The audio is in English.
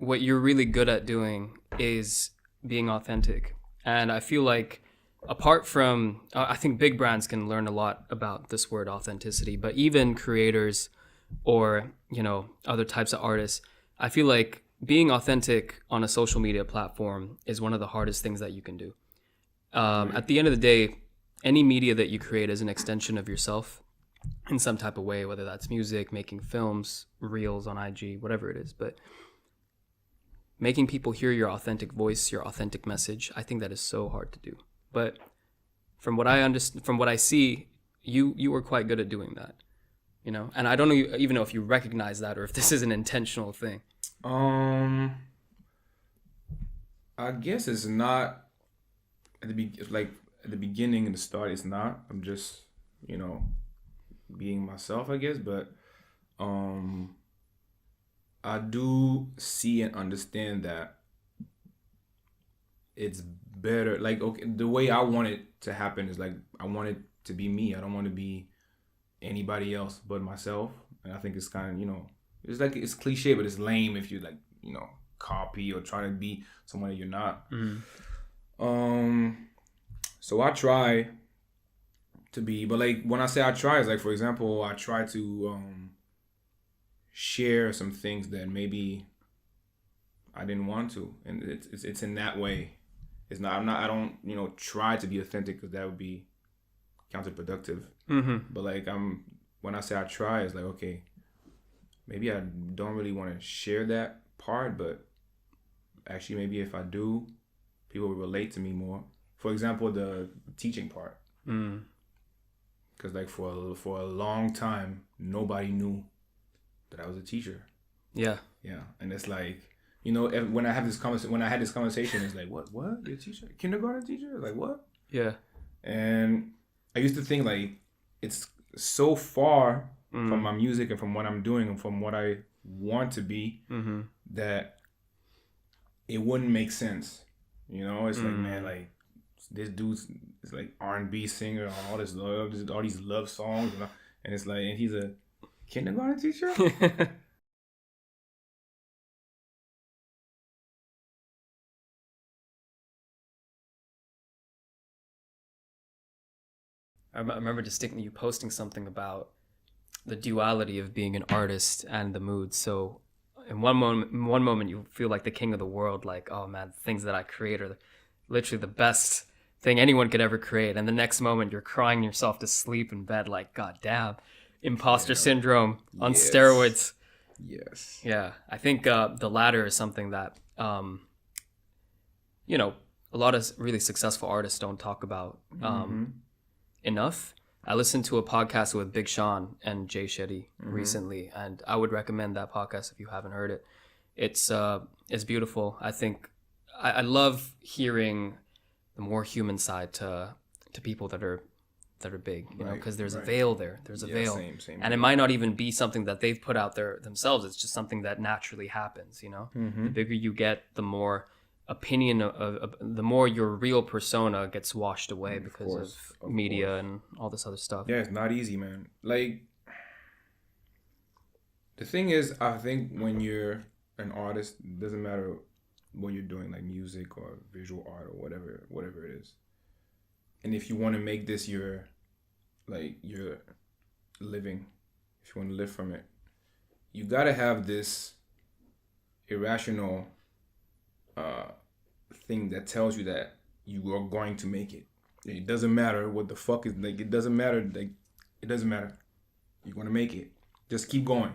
what you're really good at doing is being authentic. And I feel like apart from, I think big brands can learn a lot about this word authenticity, but even creators or, other types of artists, I feel like being authentic on a social media platform is one of the hardest things that you can do. At the end of the day, any media that you create is an extension of yourself in some type of way, whether that's music, making films, reels on IG, whatever it is. But making people hear your authentic voice, your authentic message, I think that is so hard to do. But from what I understand, from what I see, you were quite good at doing that, And I don't even know if you recognize that or if this is an intentional thing. I guess it's not at the beginning and the start. It's not. I'm just being myself, I guess. But I do see and understand that it's better. Like, okay, the way I want it to happen is like I want it to be me. I don't want to be anybody else but myself. And I think it's kind of it's like it's cliche, but it's lame if you like copy or try to be someone that you're not. So I try to be, but like when I say I try, it's like, for example, I try to share some things that maybe I didn't want to, and it's in that way. It's not. I don't try to be authentic because that would be counterproductive. But like when I say I try, it's like, okay, maybe I don't really want to share that part, but actually maybe if I do, people will relate to me more. For example, the teaching part. Because like for a long time, nobody knew that I was a teacher. Yeah. And it's like, when I had this conversation, it's like, what? You're a teacher? Kindergarten teacher? Like, what? Yeah. And I used to think like it's so far from my music and from what I'm doing and from what I want to be that it wouldn't make sense. It's like, man, like this dude's is like R&B singer on all this love, all these love songs, and it's like, and he's a kindergarten teacher. I remember distinctly you posting something about the duality of being an artist and the mood. So in one moment you feel like the king of the world, like, oh man, the things that I create are literally the best thing anyone could ever create. And the next moment you're crying yourself to sleep in bed, like, god damn, imposter syndrome on steroids. Yes. Yeah, I think the latter is something that a lot of really successful artists don't talk about enough. I listened to a podcast with Big Sean and Jay Shetty recently, and I would recommend that podcast if you haven't heard it. It's beautiful. I think I love hearing the more human side to people that are big, because there's a veil there. There's a veil, same. And it might not even be something that they've put out there themselves. It's just something that naturally happens. The bigger you get, the more opinion of the more your real persona gets washed away because of media and all this other stuff. Yeah, it's not easy, man. Like, the thing is, I think when you're an artist, it doesn't matter what you're doing, like music or visual art or whatever it is. And if you want to make this your living, if you want to live from it, you gotta have this irrational thing that tells you that you are going to make it. It doesn't matter what the fuck is, like, it doesn't matter, like, it doesn't matter. You're gonna make it. Just keep going.